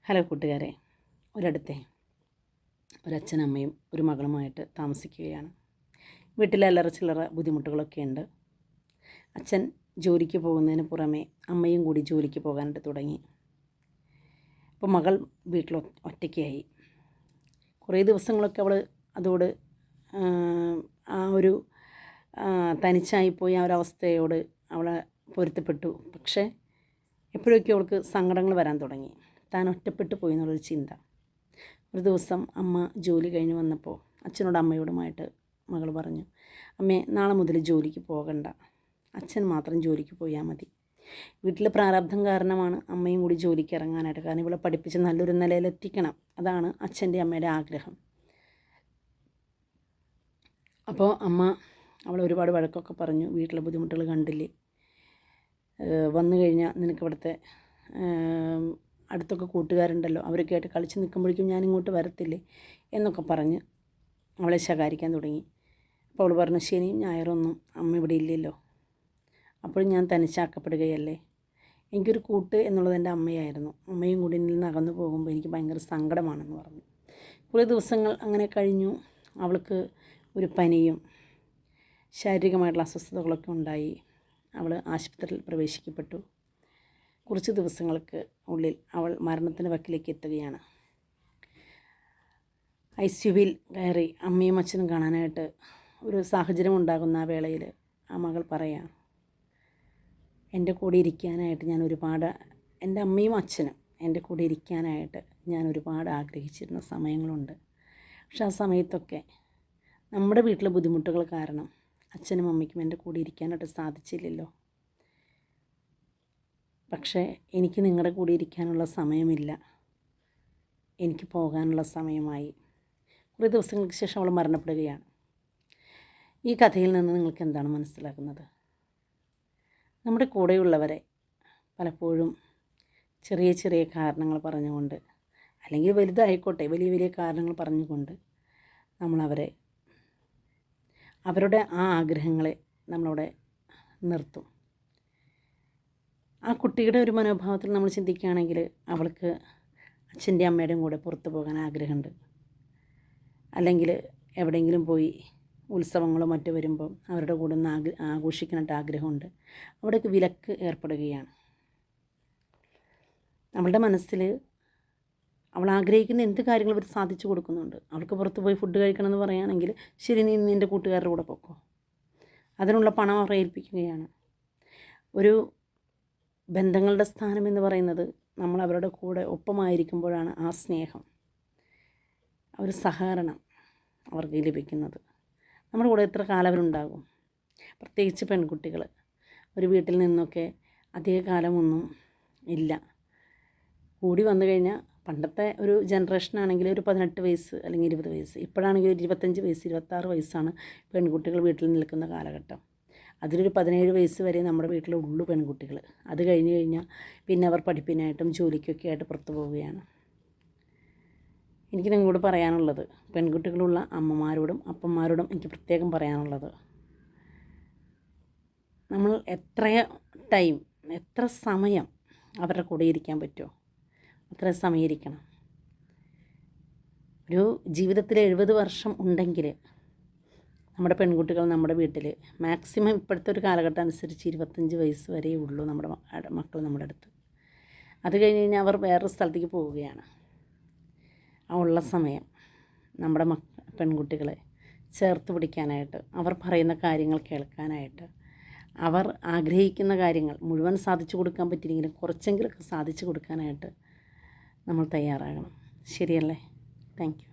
Hello കൂട്ടുകാരെ, ഒരിടത്തെ ഒരച്ഛനമ്മയും ഒരു മകളുമായിട്ട് താമസിക്കുകയാണ്. വീട്ടിൽ അല്ലറ ചില്ലറ ബുദ്ധിമുട്ടുകളൊക്കെ ഉണ്ട്. അച്ഛൻ ജോലിക്ക് പോകുന്നതിന് പുറമെ അമ്മയും കൂടി ജോലിക്ക് പോകാനായിട്ട് തുടങ്ങി. അപ്പോൾ മകൾ വീട്ടിൽ ഒറ്റയ്ക്കായി. കുറേ ദിവസങ്ങളൊക്കെ അവൾ അതോട് ആ ഒരു തനിച്ചായിപ്പോയി ആ ഒരവസ്ഥയോട് അവൾ പൊരുത്തപ്പെട്ടു. പക്ഷേ എപ്പോഴൊക്കെ അവൾക്ക് സങ്കടങ്ങൾ വരാൻ തുടങ്ങി. താൻ ഒറ്റപ്പെട്ടു പോയി എന്നുള്ളൊരു ചിന്ത. ഒരു ദിവസം അമ്മ ജോലി കഴിഞ്ഞ് വന്നപ്പോൾ അച്ഛനോട് അമ്മയോടുമായിട്ട് മകൾ പറഞ്ഞു, അമ്മേ, നാളെ മുതൽ ജോലിക്ക് പോകണ്ട, അച്ഛൻ മാത്രം ജോലിക്ക് പോയാൽ മതി. വീട്ടിൽ പ്രാരാബ്ധം കാരണമാണ് അമ്മയും കൂടി ജോലിക്ക് ഇറങ്ങാനായിട്ട്. കാരണം ഇവളെ പഠിപ്പിച്ച് നല്ലൊരു നിലയിലെത്തിക്കണം, അതാണ് അച്ഛൻ്റെ അമ്മയുടെ ആഗ്രഹം. അപ്പോൾ അമ്മ അവളെ ഒരുപാട് വഴക്കൊക്കെ പറഞ്ഞു. വീട്ടിലെ ബുദ്ധിമുട്ടുകൾ കണ്ടില്ലേ, വന്നു കഴിഞ്ഞാൽ നിനക്ക് ഇവിടുത്തെ അടുത്തൊക്കെ കൂട്ടുകാരുണ്ടല്ലോ, അവരൊക്കെ ആയിട്ട് കളിച്ച് നിൽക്കുമ്പോഴേക്കും ഞാനിങ്ങോട്ട് വരത്തില്ലേ എന്നൊക്കെ പറഞ്ഞ് അവളെ ശകാരിക്കാൻ തുടങ്ങി. അപ്പോൾ അവൾ പറഞ്ഞു, ശനിയും ഞായറൊന്നും അമ്മ ഇവിടെ ഇല്ലല്ലോ, അപ്പോൾ ഞാൻ തനിച്ചാക്കപ്പെടുകയല്ലേ. എനിക്കൊരു കൂട്ട് എന്നുള്ളത് എൻ്റെ അമ്മയായിരുന്നു. അമ്മയും കൂടി നിന്ന് അകന്നു പോകുമ്പോൾ എനിക്ക് ഭയങ്കര സങ്കടമാണെന്ന് പറഞ്ഞു. കുറേ ദിവസങ്ങൾ അങ്ങനെ കഴിഞ്ഞു. അവൾക്ക് ഒരു പനിയും ശാരീരികമായിട്ടുള്ള അസ്വസ്ഥതകളൊക്കെ ഉണ്ടായി. അവൾ ആശുപത്രിയിൽ പ്രവേശിക്കപ്പെട്ടു. കുറച്ച് ദിവസങ്ങൾക്ക് ഉള്ളിൽ അവൾ മരണത്തിന് വക്കിലേക്ക് എത്തുകയാണ്. ICUവിൽ കയറി അമ്മയും അച്ഛനും കാണാനായിട്ട് ഒരു സാഹചര്യം ഉണ്ടാകുന്ന ആ വേളയിൽ ആ മകൾ പറയാം, എൻ്റെ കൂടെ ഇരിക്കാനായിട്ട് എൻ്റെ അമ്മയും അച്ഛനും എൻ്റെ കൂടെ ഇരിക്കാനായിട്ട് ഞാൻ ഒരുപാട് ആഗ്രഹിച്ചിരുന്ന സമയങ്ങളുണ്ട്. പക്ഷെ ആ സമയത്തൊക്കെ നമ്മുടെ വീട്ടിലെ ബുദ്ധിമുട്ടുകൾ കാരണം അച്ഛനും അമ്മയ്ക്കും എൻ്റെ കൂടെ ഇരിക്കാനായിട്ട് സാധിച്ചില്ലല്ലോ. പക്ഷേ എനിക്ക് നിങ്ങളുടെ കൂടെ ഇരിക്കാനുള്ള സമയമില്ല, എനിക്ക് പോകാനുള്ള സമയമായി. കുറേ ദിവസങ്ങൾക്ക് ശേഷം അവൾ മരണപ്പെടുകയാണ്. ഈ കഥയിൽ നിന്ന് നിങ്ങൾക്ക് എന്താണ് മനസ്സിലാക്കുന്നത്? നമ്മുടെ കൂടെയുള്ളവരെ പലപ്പോഴും ചെറിയ ചെറിയ കാരണങ്ങൾ പറഞ്ഞുകൊണ്ട്, അല്ലെങ്കിൽ വലുതായിക്കോട്ടെ, വലിയ വലിയ കാരണങ്ങൾ പറഞ്ഞുകൊണ്ട് അവരുടെ ആ ആഗ്രഹങ്ങളെ നമ്മളവിടെ നിർത്തും. ആ കുട്ടിയുടെ ഒരു മനോഭാവത്തിൽ നമ്മൾ ചിന്തിക്കുകയാണെങ്കിൽ അവൾക്ക് അച്ഛൻ്റെ അമ്മയുടെയും കൂടെ പുറത്തു പോകാൻ ആഗ്രഹമുണ്ട്, അല്ലെങ്കിൽ എവിടെയെങ്കിലും പോയി ഉത്സവങ്ങളോ മറ്റോ വരുമ്പോൾ അവരുടെ കൂടെ ഒന്ന് ആഘോഷിക്കാനായിട്ട് ആഗ്രഹമുണ്ട്. അവിടേക്ക് വിലക്ക് ഏർപ്പെടുകയാണ്. അവളുടെ മനസ്സിൽ അവൾ ആഗ്രഹിക്കുന്ന എന്ത് കാര്യങ്ങളും അവർ സാധിച്ചു കൊടുക്കുന്നുണ്ട്. അവൾക്ക് പുറത്ത് പോയി ഫുഡ് കഴിക്കണമെന്ന് പറയുകയാണെങ്കിൽ, ശരി, നീ നിൻ്റെ കൂട്ടുകാരുടെ കൂടെ പോക്കോ, അതിനുള്ള പണം അവർ ഏൽപ്പിക്കുകയാണ്. ഒരു ബന്ധങ്ങളുടെ സ്ഥാനം എന്ന് പറയുന്നത് നമ്മൾ അവരുടെ കൂടെ ഒപ്പമായിരിക്കുമ്പോഴാണ് ആ സ്നേഹം, ആ ഒരു സഹകരണം അവർക്ക് ലഭിക്കുന്നത്. നമ്മുടെ കൂടെ എത്ര കാലം അവരുണ്ടാകും? പ്രത്യേകിച്ച് പെൺകുട്ടികൾ ഒരു വീട്ടിൽ നിന്നൊക്കെ അധിക കാലമൊന്നും ഇല്ല. കൂടി വന്നു കഴിഞ്ഞാൽ പണ്ടത്തെ ഒരു ജനറേഷനാണെങ്കിൽ ഒരു 18 വയസ്സ് അല്ലെങ്കിൽ 20 വയസ്സ്, ഇപ്പോഴാണെങ്കിൽ ഒരു 25 വയസ്സ് 26 വയസ്സാണ് പെൺകുട്ടികൾ വീട്ടിൽ നിൽക്കുന്ന കാലഘട്ടം. അതിലൊരു 17 വയസ്സ് വരെ നമ്മുടെ വീട്ടിലുള്ളൂ പെൺകുട്ടികൾ. അത് കഴിഞ്ഞ് കഴിഞ്ഞാൽ പിന്നെ അവർ പഠിപ്പിനായിട്ടും ജോലിക്കൊക്കെ ആയിട്ട് പുറത്തു പോവുകയാണ്. എനിക്ക് നിങ്ങളോട് പറയാനുള്ളത്, പെൺകുട്ടികളുള്ള അമ്മമാരോടും അപ്പന്മാരോടും എനിക്ക് പ്രത്യേകം പറയാനുള്ളത്, നമ്മൾ എത്ര സമയം അവരുടെ കൂടെ ഇരിക്കാൻ പറ്റുമോ അത്ര സമയം ഇരിക്കണം. ഒരു ജീവിതത്തിൽ 70 വർഷം ഉണ്ടെങ്കിൽ നമ്മുടെ പെൺകുട്ടികൾ നമ്മുടെ വീട്ടിൽ മാക്സിമം ഇപ്പോഴത്തെ ഒരു കാലഘട്ടം അനുസരിച്ച് 25 വയസ്സ് വരെയേ ഉള്ളൂ നമ്മുടെ മക്കൾ നമ്മുടെ അടുത്ത്. അത് കഴിഞ്ഞ് കഴിഞ്ഞാൽ അവർ വേറൊരു സ്ഥലത്തേക്ക് പോവുകയാണ്. ആ ഉള്ള സമയം നമ്മുടെ പെൺകുട്ടികളെ ചേർത്ത് പിടിക്കാനായിട്ട്, അവർ പറയുന്ന കാര്യങ്ങൾ കേൾക്കാനായിട്ട്, അവർ ആഗ്രഹിക്കുന്ന കാര്യങ്ങൾ മുഴുവൻ സാധിച്ചു കൊടുക്കാൻ പറ്റിയില്ലെങ്കിലും കുറച്ചെങ്കിലൊക്കെ സാധിച്ചു കൊടുക്കാനായിട്ട് നമ്മൾ തയ്യാറാകണം. ശരിയല്ലേ? Thank you.